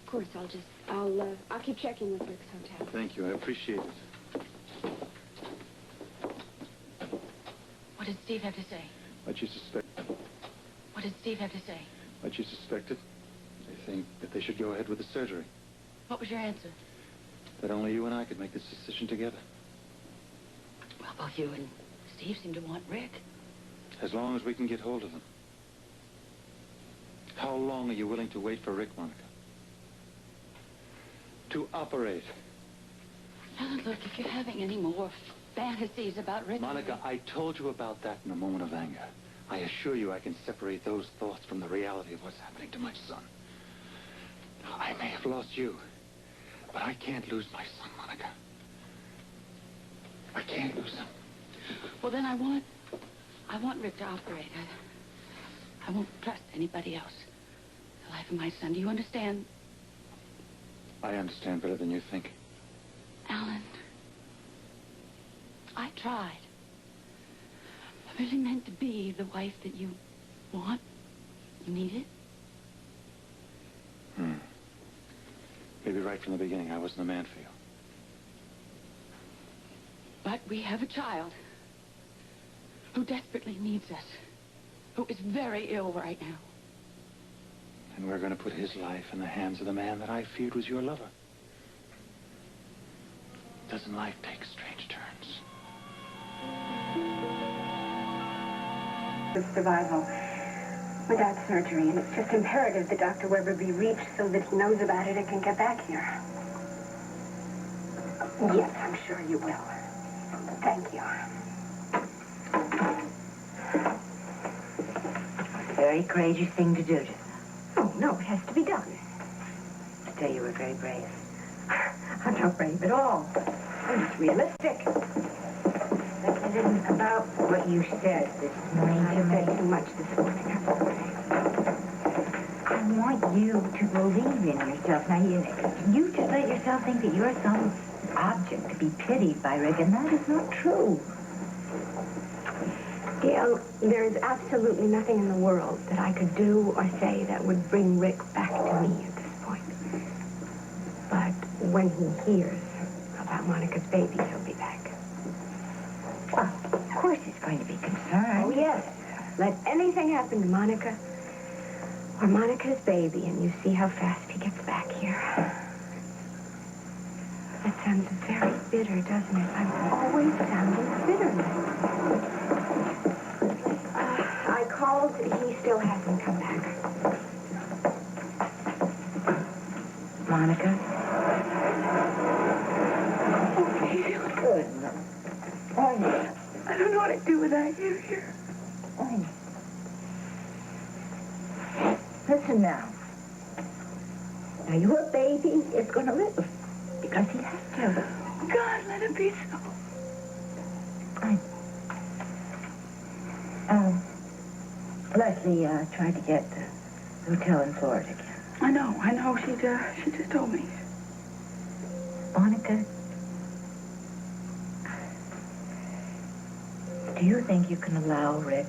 course, I'll keep checking with Rick's hotel. Thank you. I appreciate it. What did Steve have to say? What you suspect. What did Steve have to say? What you suspected. They think that they should go ahead with the surgery. What was your answer? That only you and I could make this decision together. Well, both you and Steve seem to want Rick. As long as we can get hold of him. How long are you willing to wait for Rick, Monica? To operate. Alan, look, if you're having any more fantasies about Rick... Monica, I told you about that in a moment of anger. I assure you I can separate those thoughts from the reality of what's happening to my son. I may have lost you, but I can't lose my son, Monica. I can't lose him. Well, then I want Rick to operate. I won't trust anybody else. The life of my son. Do you understand? I understand better than you think. Alan, I tried. I really meant to be the wife that you want, you needed. Maybe right from the beginning I wasn't the man for you. But we have a child who desperately needs us, who is very ill right now. And we're going to put his life in the hands of the man that I feared was your lover. Doesn't life take strange turns? Survival without surgery, and it's just imperative that Dr. Weber be reached so that he knows about it and can get back here. Yes, I'm sure you will. Thank you. Very courageous thing to do, Jessica. Oh, no, it has to be done. I tell you, we're very brave. I'm not brave at all. I'm just realistic. But it isn't about what you said this morning. I said too much this morning. I'm sorry. I want you to believe in yourself. Now, you just let yourself think that you're some object to be pitied by Rick, and that is not true. Gail, there is absolutely nothing in the world that I could do or say that would bring Rick back to me at this point. But when he hears about Monica's baby, he'll be back. Well, of course he's going to be concerned. Oh, yes. Let anything happen to Monica or Monica's baby, and you see how fast he gets back here. That sounds very bitter, doesn't it? I've always sounded bitter. I called. He still hasn't come back. Monica? Okay. Good. I don't know what I'd do without you here. Listen now. Now, your baby is going to live because he has to. God, let it be so. Leslie tried to get the hotel in Florida again. I know. She just told me. Monica, do you think you can allow Rick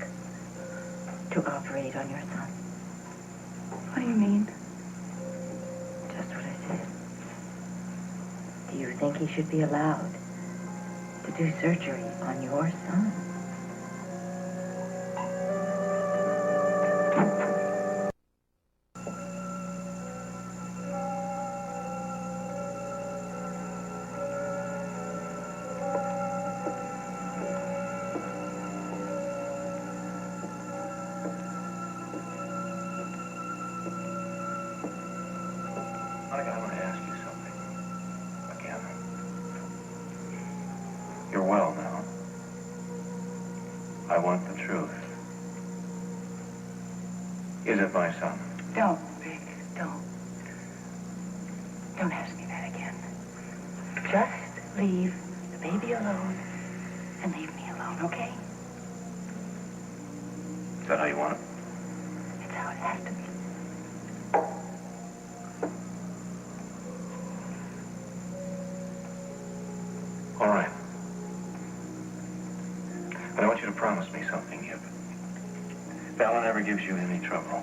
to operate on your son? What do you mean? Just what I said. Do you think he should be allowed to do surgery on your son? Monica, I want to ask you something. Again. You're well now. I want the truth. Is it my son? Don't, Vic. Don't. Don't ask me that again. Just leave the baby alone and leave me alone, okay? Is that how you want it? It's how it has to be. All right. But I want you to promise me something, Yip. If Alan ever gives you any trouble,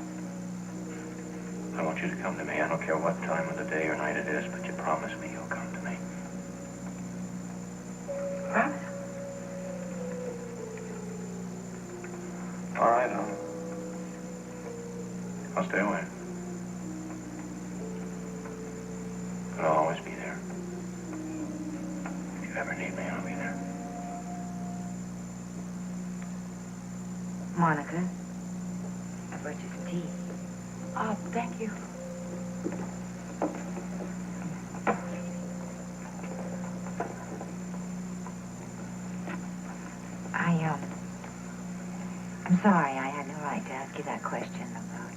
I want you to come to me. I don't care what time of the day or night it is, but you promise me you'll come to me. Promise? All right, I'll stay away. But I'll always be there. If you ever need me, I'll be there. Monica, I brought you some tea. Oh, thank you. I'm sorry I had no right to ask you that question about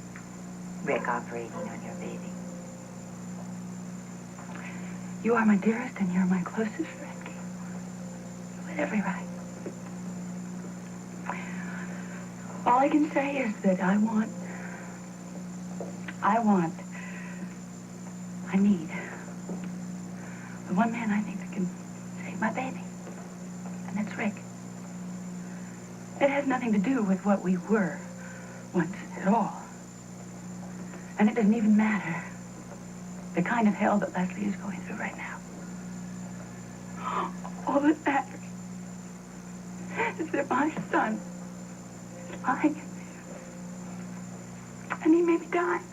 Rick operating on your baby. You are my dearest and you're my closest friend, Gail. You had every right. All I can say is that I need the one man I think that can save my baby. And that's Rick. It has nothing to do with what we were once at all. And it doesn't even matter the kind of hell that Leslie is going through right now. All that matters is that my son is lying in there. And he may be dying.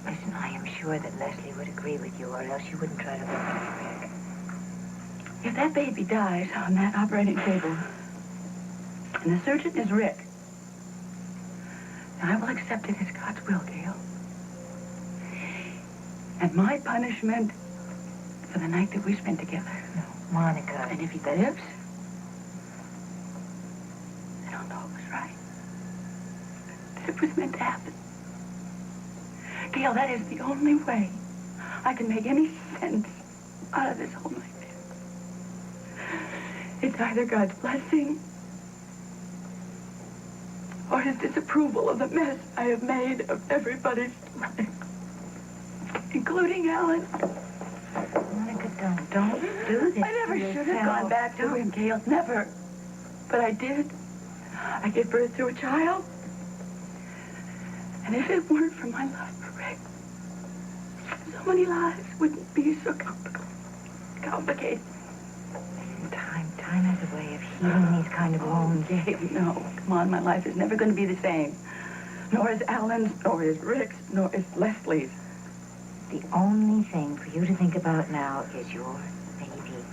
Listen, I am sure that Leslie would agree with you, or else she wouldn't try to look at Rick. If that baby dies on that operating table, and the surgeon is Rick, then I will accept it as God's will, Gail. And my punishment for the night that we spent together. No, Monica. And if he lives, then I'll know it was right. That it was meant to happen. Gail, that is the only way I can make any sense out of this whole nightmare. It's either God's blessing or his disapproval of the mess I have made of everybody's life, including Alan. Monica, don't do this. I never should have gone back to him, Gail. Never. But I did. I gave birth to a child. And if it weren't for my love for Rick, so many lives wouldn't be so complicated. Time has a way of healing these kind of wounds. Gabe, no. Come on, my life is never going to be the same. Nor is Alan's, nor is Rick's, nor is Leslie's. The only thing for you to think about now is your baby.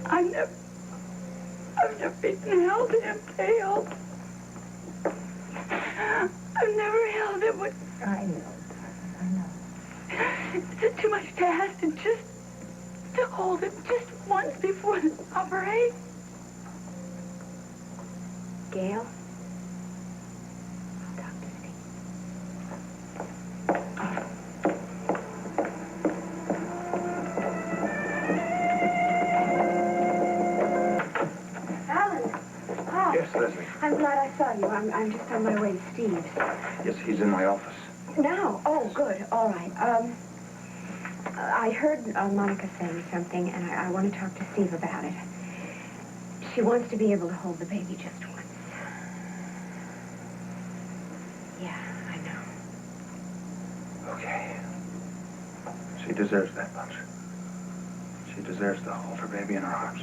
I've never even held him, Gail. I've never held him with... I know. Is it too much to ask to just to hold him just once before the operation? Gail? I'll talk to Steve. Alan! Hi. Yes, Leslie. I'm glad I saw you. I'm just on my way to Steve's. Yes, he's in my office. Now? Oh, good. All right. I heard Monica saying something, and I want to talk to Steve about it. She wants to be able to hold the baby just once. Yeah, I know. Okay. She deserves that much. She deserves to hold her baby in her arms.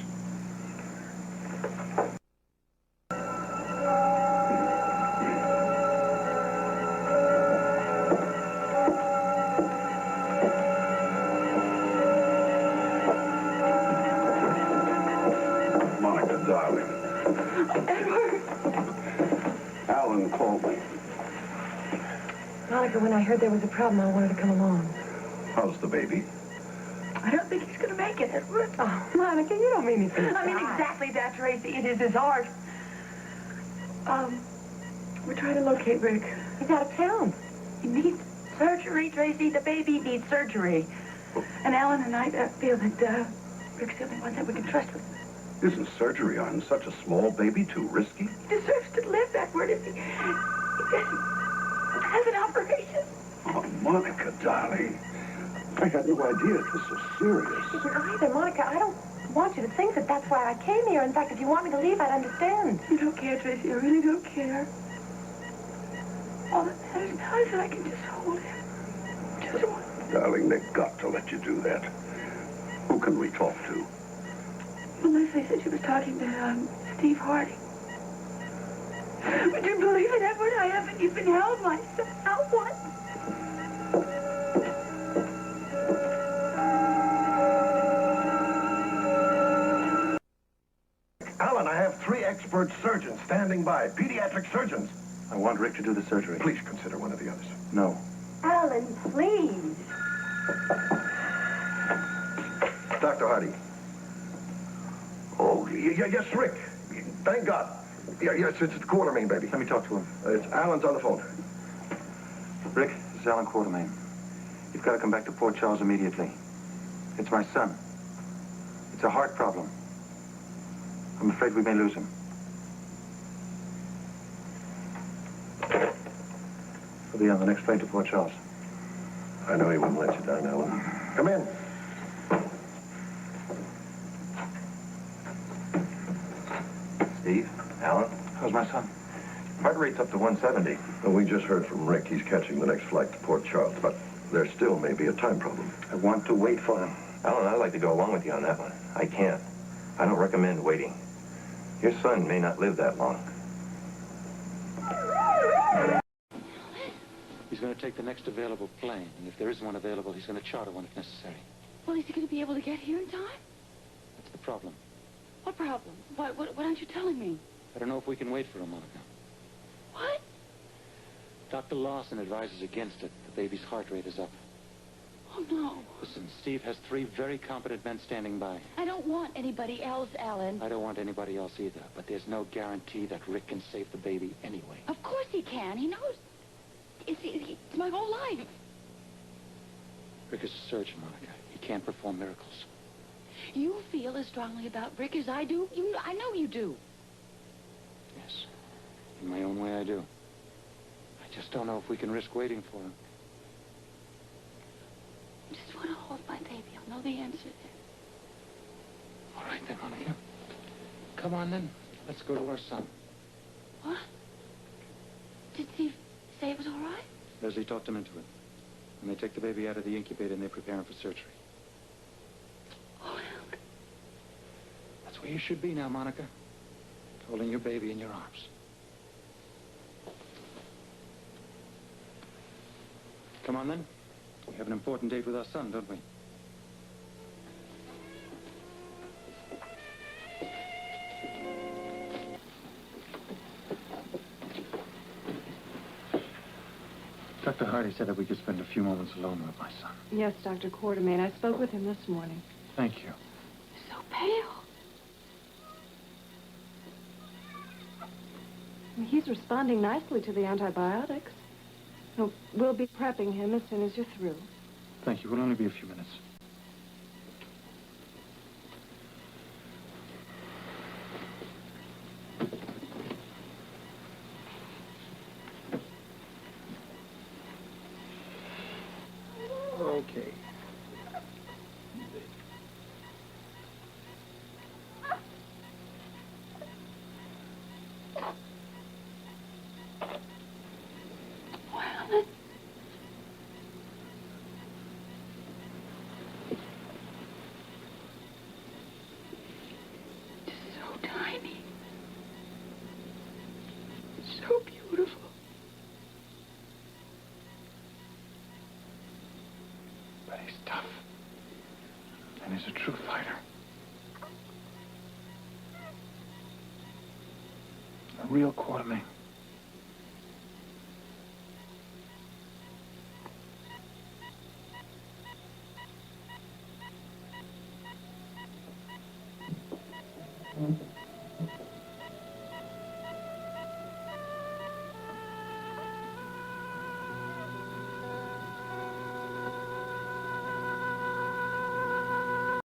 Alan called me. Monica, when I heard there was a problem, I wanted to come along. How's the baby? I don't think he's going to make it, Edward. Oh, Monica, you don't mean anything. I mean exactly that, Tracy. It is his heart. We're trying to locate Rick. He's out of town. He needs surgery, Tracy. The baby needs surgery. And Alan and I feel that Rick's the only one that we can trust with. Isn't surgery on such a small baby too risky? He deserves to live, Edward, if he doesn't have an operation. Oh, Monica, darling. I had no idea it was so serious. Either, Monica, I don't want you to think that that's why I came here. In fact, if you want me to leave, I'd understand. You don't care, Tracy. I really don't care. All that matters now is that I can just hold him. Just one. Darling, they've got to let you do that. Who can we talk to? Well, Leslie said she was talking to, Steve Harding. Would you believe it, Edward? I haven't even held myself out once. Alan, I have 3 expert surgeons standing by. Pediatric surgeons. I want Rick to do the surgery. Please consider one of the others. No. Alan, please. Dr. Hardy. Oh, yes, Rick. Thank God. Yes, it's Quartermain, baby. Let me talk to him. It's Alan's on the phone. Rick, this is Alan Quartermain. You've got to come back to Port Charles immediately. It's my son. It's a heart problem. I'm afraid we may lose him. He'll be on the next plane to Port Charles. I know he wouldn't let you down, Alan. Come in. Steve, Alan, how's my son? Heart rate's up to 170. Well, we just heard from Rick. He's catching the next flight to Port Charles, but there still may be a time problem. I want to wait for him. Alan, I'd like to go along with you on that one. I can't. I don't recommend waiting. Your son may not live that long. He's going to take the next available plane, and if there isn't one available, he's going to charter one if necessary. Well, is he going to be able to get here in time? That's the problem. What problem? What aren't you telling me? I don't know if we can wait for him, Monica. What? Dr. Lawson advises against it. The baby's heart rate is up. Oh, no. Listen, Steve has 3 very competent men standing by. I don't want anybody else, Alan. I don't want anybody else either, but there's no guarantee that Rick can save the baby anyway. Of course he can. He knows. It's my whole life. Rick is a surgeon, Monica. He can't perform miracles. You feel as strongly about Rick as I do. I know you do. Yes. In my own way, I do. I just don't know if we can risk waiting for him. I just want to hold my baby. I'll know the answer then. All right, then, Monica. Come on, then. Let's go to our son. What? Did Steve say it was all right? Leslie talked him into it. And they take the baby out of the incubator and they prepare him for surgery. Oh, Alan. That's where you should be now, Monica. Holding your baby in your arms. Come on, then. We have an important date with our son, don't we? Dr. Hardy said that we could spend a few moments alone with my son. Yes, Dr. Quartermain. I spoke with him this morning. Thank you. So pale. He's responding nicely to the antibiotics. No, we'll be prepping him as soon as you're through. Thank you. We'll only be a few minutes. Okay. Well, it's so tiny. So beautiful. But he's tough. And he's a true fighter. A real Quartermain.